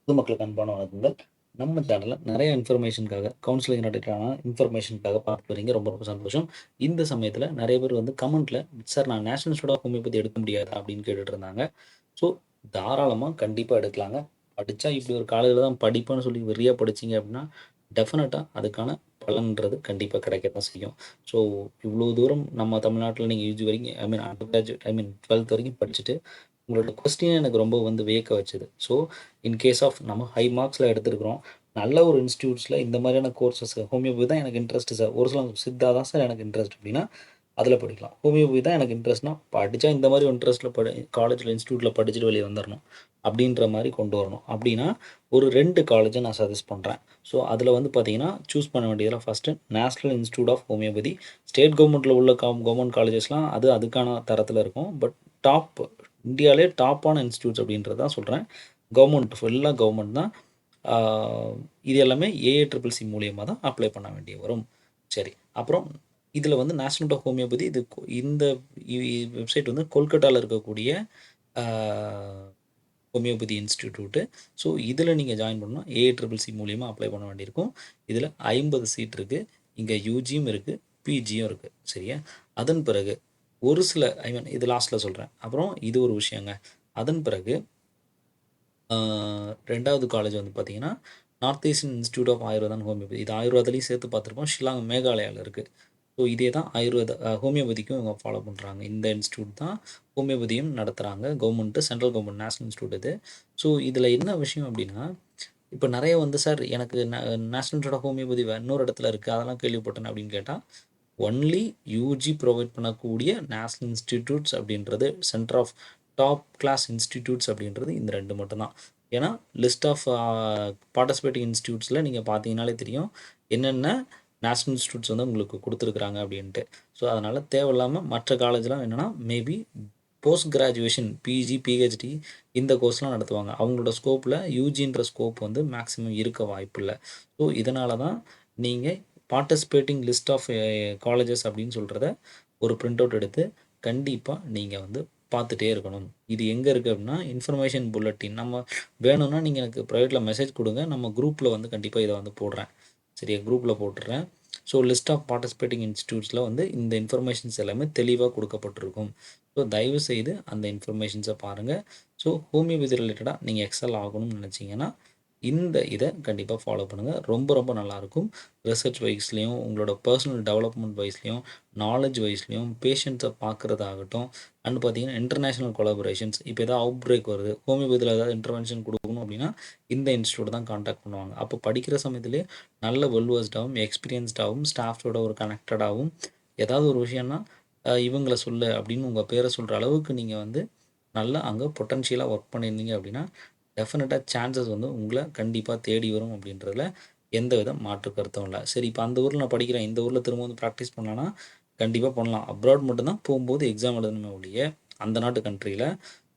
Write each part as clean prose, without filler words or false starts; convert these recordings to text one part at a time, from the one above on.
பொதுமக்களுக்கு அன்பான வணக்கங்கள். நம்ம சேனல்ல நிறைய இன்ஃபர்மேஷனுக்காக, கவுன்சிலிங் ரிலேட்டடான இன்ஃபர்மேஷனுக்காக பார்க்க போறீங்க. ரொம்ப ரொம்ப சந்தோஷம். இந்த சமயத்தில நிறைய பேர் வந்து கமெண்ட்ல, "சார் நான் நேஷனல் இன்ஸ்டிடியூட் ஆஃப் ஹோமியோபதி எடுக்க முடியாதா?" அப்படின்னு கேட்டுட்டு இருந்தாங்க. ஸோ தாராளமா கண்டிப்பா எடுக்கலாங்க. படிச்சா இப்படி ஒரு காலேஜ்ல தான் படிப்பேன்னு சொல்லி வெறியா படிச்சீங்க அப்படின்னா, டெஃபினட்டா அதுக்கான பலன்றது கண்டிப்பா கிடைக்க தான் செய்யும். ஸோ இவ்வளோ தூரம் நம்ம தமிழ்நாட்டில நீங்க யூஜி வரைக்கும் அண்டர் கிராஜுவேட் 12த் வரைக்கும் படிச்சுட்டு உங்களோட கொஸ்டினே எனக்கு ரொம்ப வந்து வியக்க வச்சது. ஸோ, இன் கேஸ் ஆஃப் நம்ம ஹை மார்க்ஸ்ல எடுத்திருக்கிறோம். நல்ல ஒரு இன்ஸ்டிடியூட்ஸ்ல இந்த மாதிரியான கோர்சஸ் ஹோமியோபதி தான் எனக்கு இன்ட்ரெஸ்ட் சார். ஒரு சிலவங்க சித்தா தான் சார் எனக்கு இன்ட்ரெஸ்ட் அப்படின்னா, அதில படிக்கலாம். ஹோமியோபதி தான் எனக்கு இன்ட்ரெஸ்ட்னா, படிச்சா இந்த மாதிரி ஒரு இன்ட்ரெஸ்ட்ல காலேஜ்ல, இன்ஸ்டிடியூட்ல படிச்சுட்டு வெளிய வந்துரணும். அப்படின்ற மாரி கொண்டு வரணும். அப்படின்னா, ஒரு 2 காலேஜ நான் சஜெஸ்ட் பண்றேன். ஸோ, அதில வந்து பார்த்தீங்கன்னா, சூஸ் பண்ண வேண்டியதுல first national institute of homeopathy. State கவர்மெண்ட்ல உள்ள கவர்மெண்ட் காலேஜஸ்லாம் அதுக்கான தரத்தில இருக்கும். பட் டாப் இந்தியாவிலே டாப்பான இன்ஸ்டிடியூட்ஸ் அப்படின்றது தான் சொல்கிறேன். கவர்மெண்ட் ஃபுல்லாக கவர்மெண்ட் தான். இது எல்லாமே ஏஏசிசிசி மூலியமாக தான் அப்ளை பண்ண வேண்டிய வரும். சரி, அப்புறம் இதில் வந்து நேஷனல் ஆஃப் ஹோமியோபதி இந்த வெப்சைட் வந்து கொல்கட்டாவில் இருக்கக்கூடிய ஹோமியோபதி இன்ஸ்டிடியூட்டு. ஸோ இதில் நீங்கள் ஜாயின் பண்ணணும் ஏஏசிசிசி மூலியமாக அப்ளை பண்ண வேண்டியிருக்கும். இதில் 50 சீட் இருக்குது. இங்கே யூஜியும் இருக்குது, பிஜியும் இருக்குது. சரியா? அதன் பிறகு ஒரு சில இது லாஸ்ட்டில் சொல்கிறேன். அப்புறம் இது ஒரு விஷயங்க. அதன் பிறகு 2வது காலேஜ் வந்து பார்த்தீங்கன்னா, North Eastern Institute of Ayurveda and homeopathy. இது ஆயுர்வேதாலையும் சேர்த்து பார்த்துருப்போம். ஷில்லாங் மேகாலயால இருக்குது. ஸோ இதே தான் ஹோமியோபதிக்கும் இவங்க ஃபாலோ பண்ணுறாங்க. இந்த இன்ஸ்டிடியூட் தான் ஹோமியோபதியும் நடத்துகிறாங்க. Government, central government national institute இது. ஸோ இதில் என்ன விஷயம் அப்படின்னா, இப்போ நிறைய வந்து சார் எனக்கு நேஷனல் இன்ஸ்டிடியூட் ஆஃப் ஹோமியோபதி இன்னொரு இடத்துல இருக்குது, அதெல்லாம் கேள்விப்பட்டேன் அப்படின்னு கேட்டால், ஒன்லி யூஜி ப்ரொவைட் பண்ணக்கூடிய நேஷனல் இன்ஸ்டிடியூட்ஸ் அப்படின்றது, centre of top class institutes அப்படின்றது இந்த 2 மட்டும்தான். ஏன்னா லிஸ்ட் ஆஃப் பார்ட்டிசிபேட்டிங் இன்ஸ்டிடியூட்ஸில் நீங்கள் பார்த்தீங்கனாலே தெரியும் என்னென்ன நேஷனல் இன்ஸ்டிடியூட்ஸ் வந்து உங்களுக்கு கொடுத்துருக்குறாங்க அப்படின்ட்டு. ஸோ அதனால் தேவையில்லாமல் மற்ற காலேஜ்லாம் என்னென்னா maybe post graduation PG, PhD இந்த கோர்ஸ்லாம் நடத்துவாங்க. அவங்களோட ஸ்கோப்பில் யூஜின்ற ஸ்கோப் வந்து மேக்ஸிமம் இருக்க வாய்ப்பில்லை. ஸோ இதனால தான் நீங்கள் பார்ட்டிசிபேட்டிங் லிஸ்ட் ஆஃப் காலேஜஸ் அப்படின்னு சொல்கிறத ஒரு பிரிண்ட் அவுட் எடுத்து கண்டிப்பாக நீங்கள் வந்து பார்த்துட்டே இருக்கணும். இது எங்கே இருக்குது அப்படின்னா, இன்ஃபர்மேஷன் புல்லட்டின். நம்ம வேணும்னா நீங்கள் எனக்கு ப்ரைவேட்டில் மெசேஜ் கொடுங்க. நம்ம குரூப்பில் வந்து கண்டிப்பாக இதை வந்து போடுறேன். சரியா? குரூப்பில் போட்டுடுறேன். ஸோ லிஸ்ட் ஆஃப் பார்ட்டிசிபேட்டிங் இன்ஸ்டிடியூட்ஸில் வந்து இந்த இன்ஃபர்மேஷன்ஸ் எல்லாமே தெளிவாக கொடுக்கப்பட்டிருக்கும். ஸோ தயவுசெய்து அந்த இன்ஃபர்மேஷன்ஸை பாருங்கள். ஸோ ஹோமியோபதி ரிலேட்டடாக நீங்கள் எக்ஸல் ஆகணும்னு நினச்சிங்கன்னா இந்த இதை கண்டிப்பாக ஃபாலோ பண்ணுங்கள். ரொம்ப ரொம்ப நல்லாயிருக்கும். ரிசர்ச் வைஸ்லேயும், உங்களோட பர்சனல் டெவலப்மெண்ட் வைஸ்லேயும், நாலேஜ் வைஸ்லேயும், பேஷண்ட்ஸை பார்க்குறதாகட்டும், அண்ட் பார்த்தீங்கன்னா இன்டர்நேஷ்னல் கொலாபரேஷன்ஸ். இப்போ ஏதாவது அவுட் பிரேக் வருது, ஹோமியோபதியில் ஏதாவது இன்டர்வென்ஷன் கொடுக்கணும் அப்படின்னா இந்த இன்ஸ்டியூட் தான் காண்டாக்ட் பண்ணுவாங்க. அப்போ படிக்கிற சமயத்துலேயே நல்ல வெல்வர்ஸ்டாகவும், எக்ஸ்பீரியன்ஸ்டாகவும், ஸ்டாஃப்ஸோட ஒரு கனெக்டடாகவும், ஏதாவது ஒரு விஷயம்னா இவங்கள சொல்லு அப்படின்னு உங்கள் பேரை சொல்கிற அளவுக்கு நீங்கள் வந்து நல்லா அங்கே பொட்டன்ஷியலாக ஒர்க் பண்ணியிருந்தீங்க அப்படின்னா டெஃபினட்டாக சான்சஸ் வந்து உங்களை கண்டிப்பாக தேடி வரும் அப்படின்றதுல எந்த வித மாற்று கருத்தும் இல்லை. சரி, இப்போ அந்த ஊரில் நான் படிக்கிறேன், இந்த ஊரில் திரும்ப வந்து ப்ராக்டிஸ் பண்ணலான்னா கண்டிப்பாக பண்ணலாம். அப்ராட் மட்டும்தான் போகும்போது எக்ஸாம் எழுதணுமே ஒழிய அந்த நாட்டு கண்ட்ரியில்.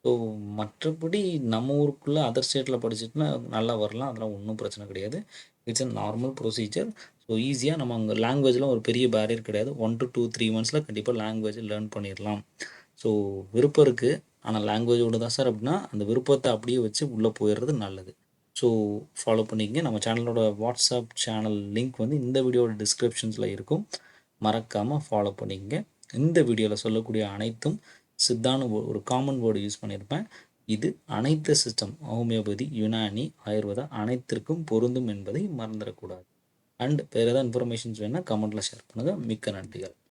ஸோ மற்றபடி நம்ம ஊருக்குள்ளே அதர் ஸ்டேட்டில் படிச்சுட்டுனா நல்லா வரலாம். அதெல்லாம் ஒன்றும் பிரச்சனை கிடையாது. It's a normal procedure. So ஈஸியாக நம்ம அங்கே லாங்குவேஜ்லாம் ஒரு பெரிய பேரியர் கிடையாது. 1 to 2-3 மந்த்ஸில் கண்டிப்பாக லாங்குவேஜ் லேர்ன் பண்ணிடலாம். ஸோ விருப்பம் இருக்குது, ஆனால் லாங்குவேஜ் ஒன்று தான் சார் அப்படின்னா அந்த விருப்பத்தை அப்படியே வச்சு உள்ளே போயிடுறது நல்லது. ஸோ ஃபாலோ பண்ணிக்கங்க. நம்ம சேனலோட வாட்ஸ்அப் சேனல் லிங்க் வந்து இந்த வீடியோட டிஸ்கிரிப்ஷன்ஸில் இருக்கும். மறக்காமல் ஃபாலோ பண்ணிக்கங்க. இந்த வீடியோவில் சொல்லக்கூடிய அனைத்தும் சித்தான ஒரு காமன் வேர்டு யூஸ் பண்ணியிருப்பேன். இது அனைத்து சிஸ்டம் ஹோமியோபதி, யுனானி, ஆயுர்வேதா அனைத்திற்கும் பொருந்தும் என்பதை மறந்துடக்கூடாது. அண்ட் வேறு ஏதாவது இன்ஃபர்மேஷன்ஸ் வேணால் கமெண்ட்டில் ஷேர் பண்ணுங்கள். மிக்க நன்றிகள்.